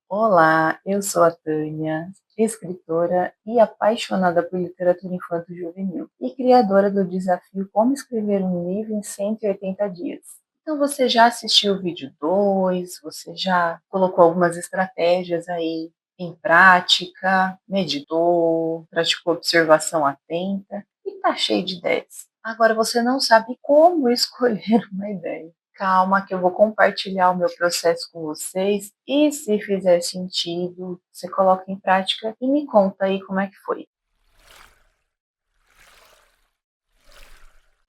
Olá, eu sou a Tânia, escritora e apaixonada por literatura infanto-juvenil e criadora do desafio Como Escrever um Livro em 180 Dias. Então, você já assistiu o vídeo 2? Você já colocou algumas estratégias aí em prática, meditou, praticou observação atenta e está cheio de ideias. Agora você não sabe como escolher uma ideia. Calma, que eu vou compartilhar o meu processo com vocês e, se fizer sentido, você coloca em prática e me conta aí como é que foi.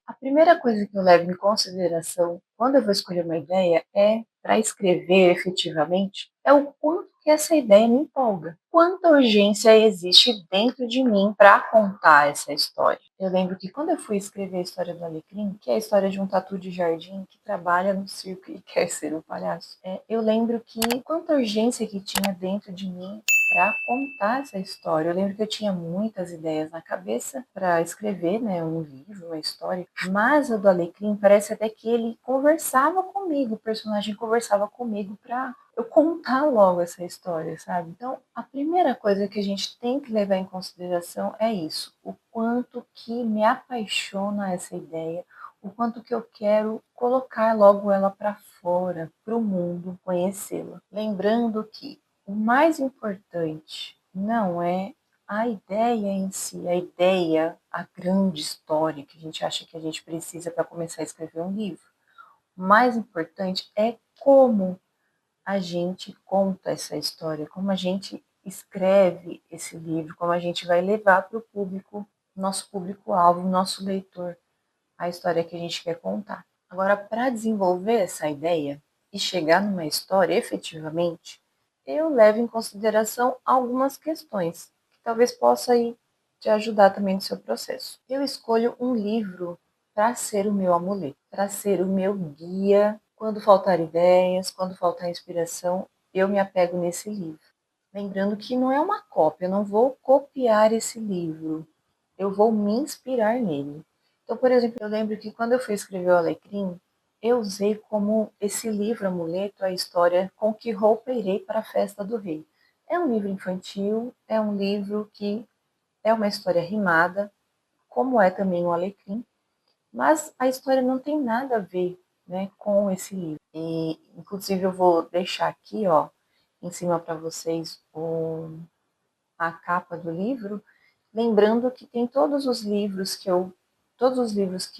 A primeira coisa que eu levo em consideração quando eu vou escolher uma ideia é, para escrever efetivamente, é o quanto que essa ideia me empolga. Quanta urgência existe dentro de mim para contar essa história. Eu lembro que quando eu fui escrever a história do Alecrim, que é a história de um tatu de jardim que trabalha no circo e quer ser um palhaço, eu lembro que quanta urgência que tinha dentro de mim para contar essa história. Eu lembro que eu tinha muitas ideias na cabeça para escrever, né, um livro, uma história, mas a do Alecrim parece até que ele conversava comigo, o personagem conversava comigo para eu contar logo essa história, sabe? Então, a primeira coisa que a gente tem que levar em consideração é isso, o quanto que me apaixona essa ideia, o quanto que eu quero colocar logo ela para fora, para o mundo conhecê-la. Lembrando que o mais importante não é a ideia em si, a ideia, a grande história que a gente acha que a gente precisa para começar a escrever um livro. O mais importante é como a gente conta essa história, como a gente escreve esse livro, como a gente vai levar para o público, nosso público-alvo, nosso leitor, a história que a gente quer contar. Agora, para desenvolver essa ideia e chegar numa história efetivamente, eu levo em consideração algumas questões que talvez possa aí te ajudar também no seu processo. Eu escolho um livro para ser o meu amuleto, para ser o meu guia. Quando faltar ideias, quando faltar inspiração, eu me apego nesse livro. Lembrando que não é uma cópia, eu não vou copiar esse livro, eu vou me inspirar nele. Então, por exemplo, eu lembro que quando eu fui escrever o Alecrim, eu usei como esse livro amuleto a história Com que roupa irei para a festa do rei. É um livro infantil, é um livro que é uma história rimada, como é também o Alecrim, mas a história não tem nada a ver, né, com esse livro. E, inclusive, eu vou deixar aqui, ó, em cima para vocês a capa do livro, lembrando que tem todos os livros que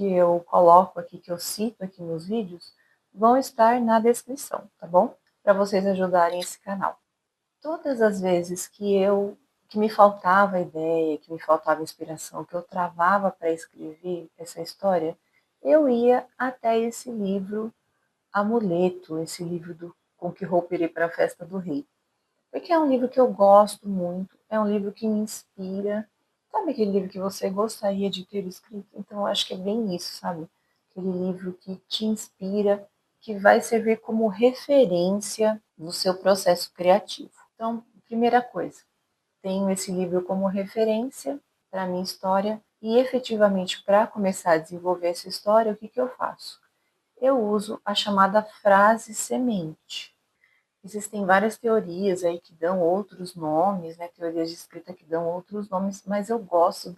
eu coloco aqui, que eu cito aqui nos vídeos, vão estar na descrição, tá bom? Para vocês ajudarem esse canal. Todas as vezes que me faltava ideia, que me faltava inspiração, que eu travava para escrever essa história, eu ia até esse livro Amuleto, esse livro do Com que roupa irei para a festa do rei. Porque é um livro que eu gosto muito, é um livro que me inspira. Sabe aquele livro que você gostaria de ter escrito? Então, eu acho que é bem isso, sabe? Aquele livro que te inspira, que vai servir como referência no seu processo criativo. Então, primeira coisa, tenho esse livro como referência para a minha história e, efetivamente, para começar a desenvolver essa história, o que, que eu faço? Eu uso a chamada frase semente. Existem várias teorias aí que dão outros nomes, né? Teorias de escrita que dão outros nomes, mas eu gosto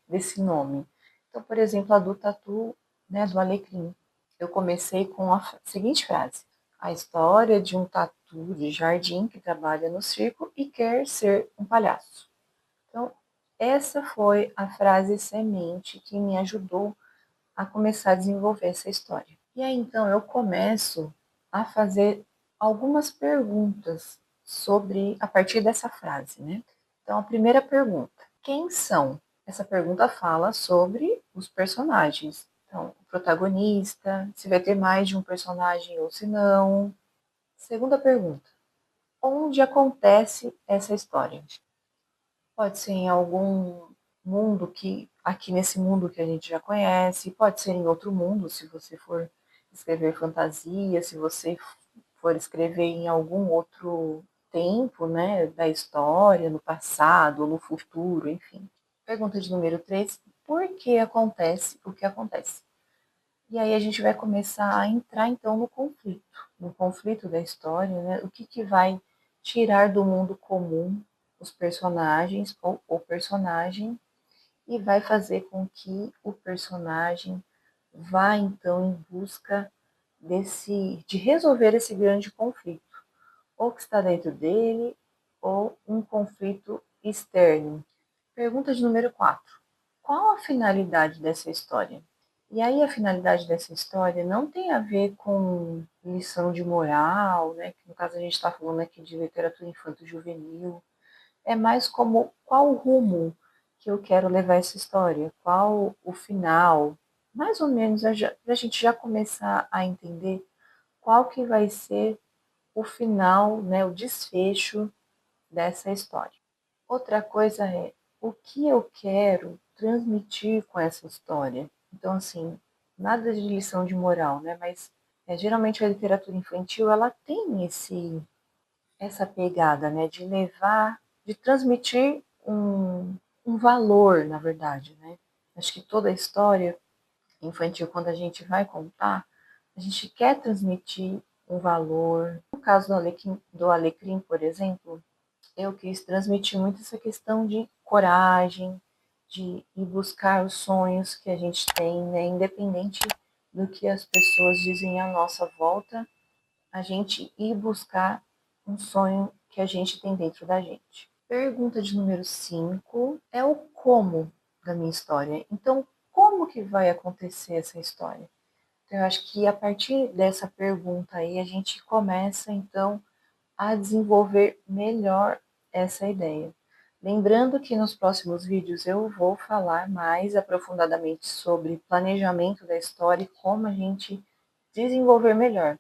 desse nome. Então, por exemplo, a do tatu, né, do Alecrim. Eu comecei com a seguinte frase: a história de um tatu de jardim que trabalha no circo e quer ser um palhaço. Então, essa foi a frase semente que me ajudou a começar a desenvolver essa história. E aí então eu começo a fazer algumas perguntas sobre a partir dessa frase, né? Então a primeira pergunta: quem são? Essa pergunta fala sobre os personagens. Então, o protagonista, se vai ter mais de um personagem ou se não. Segunda pergunta: onde acontece essa história? Pode ser em algum mundo que, aqui nesse mundo que a gente já conhece, pode ser em outro mundo, se você for escrever fantasia, se você for escrever em algum outro tempo, né, da história, no passado, no futuro, enfim. Pergunta de número 3: por que acontece o que acontece? E aí a gente vai começar a entrar então no conflito da história, né? O que que vai tirar do mundo comum os personagens ou o personagem e vai fazer com que o personagem vá então em busca de resolver esse grande conflito, ou que está dentro dele, ou um conflito externo. Pergunta de número 4. Qual a finalidade dessa história? E aí a finalidade dessa história não tem a ver com lição de moral, né? Que no caso a gente está falando aqui de literatura infanto-juvenil. É mais como qual o rumo que eu quero levar essa história, qual o final, mais ou menos para a gente já começar a entender qual que vai ser o final, né, o desfecho dessa história. Outra coisa é o que eu quero transmitir com essa história. Então, assim, nada de lição de moral, né? Mas geralmente a literatura infantil ela tem essa pegada, né? De levar, de transmitir um valor, na verdade, né? Acho que toda a história infantil, quando a gente vai contar, a gente quer transmitir um valor. No caso do Alecrim, por exemplo, eu quis transmitir muito essa questão de coragem, de ir buscar os sonhos que a gente tem, né? Independente do que as pessoas dizem à nossa volta, a gente ir buscar um sonho que a gente tem dentro da gente. Pergunta de número 5 é o como da minha história. Então, como que vai acontecer essa história? Então, eu acho que a partir dessa pergunta aí, a gente começa, então, a desenvolver melhor essa ideia. Lembrando que nos próximos vídeos eu vou falar mais aprofundadamente sobre planejamento da história e como a gente desenvolver melhor.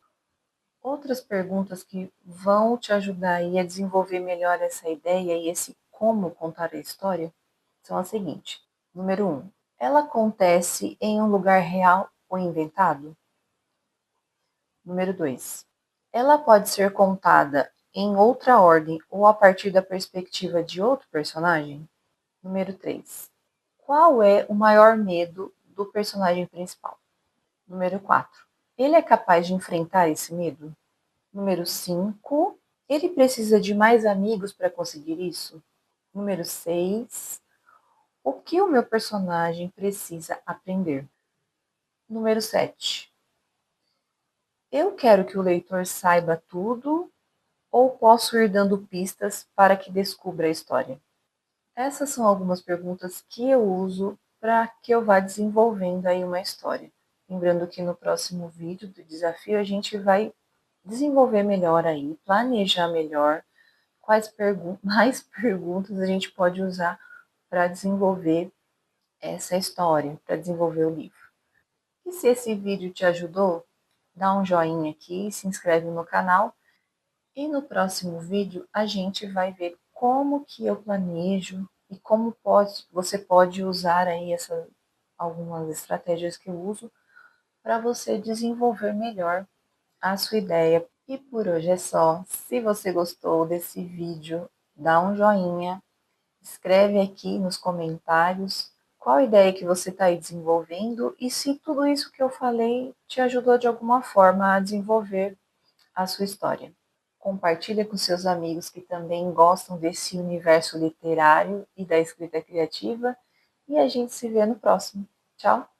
Outras perguntas que vão te ajudar aí a desenvolver melhor essa ideia e esse como contar a história são as seguintes. Número 1. Ela acontece em um lugar real ou inventado? Número 2. Ela pode ser contada em outra ordem ou a partir da perspectiva de outro personagem? Número 3. Qual é o maior medo do personagem principal? Número 4. Ele é capaz de enfrentar esse medo? Número 5. Ele precisa de mais amigos para conseguir isso? Número 6. O que o meu personagem precisa aprender? Número 7. Eu quero que o leitor saiba tudo ou posso ir dando pistas para que descubra a história? Essas são algumas perguntas que eu uso para que eu vá desenvolvendo aí uma história. Lembrando que no próximo vídeo do desafio a gente vai desenvolver melhor aí, planejar melhor quais mais perguntas a gente pode usar para desenvolver essa história, para desenvolver o livro. E se esse vídeo te ajudou, dá um joinha aqui, se inscreve no canal e no próximo vídeo a gente vai ver como que eu planejo e como você pode usar aí algumas estratégias que eu uso para você desenvolver melhor a sua ideia. E por hoje é só. Se você gostou desse vídeo, dá um joinha, escreve aqui nos comentários qual ideia que você está aí desenvolvendo e se tudo isso que eu falei te ajudou de alguma forma a desenvolver a sua história. Compartilha com seus amigos que também gostam desse universo literário e da escrita criativa e a gente se vê no próximo. Tchau!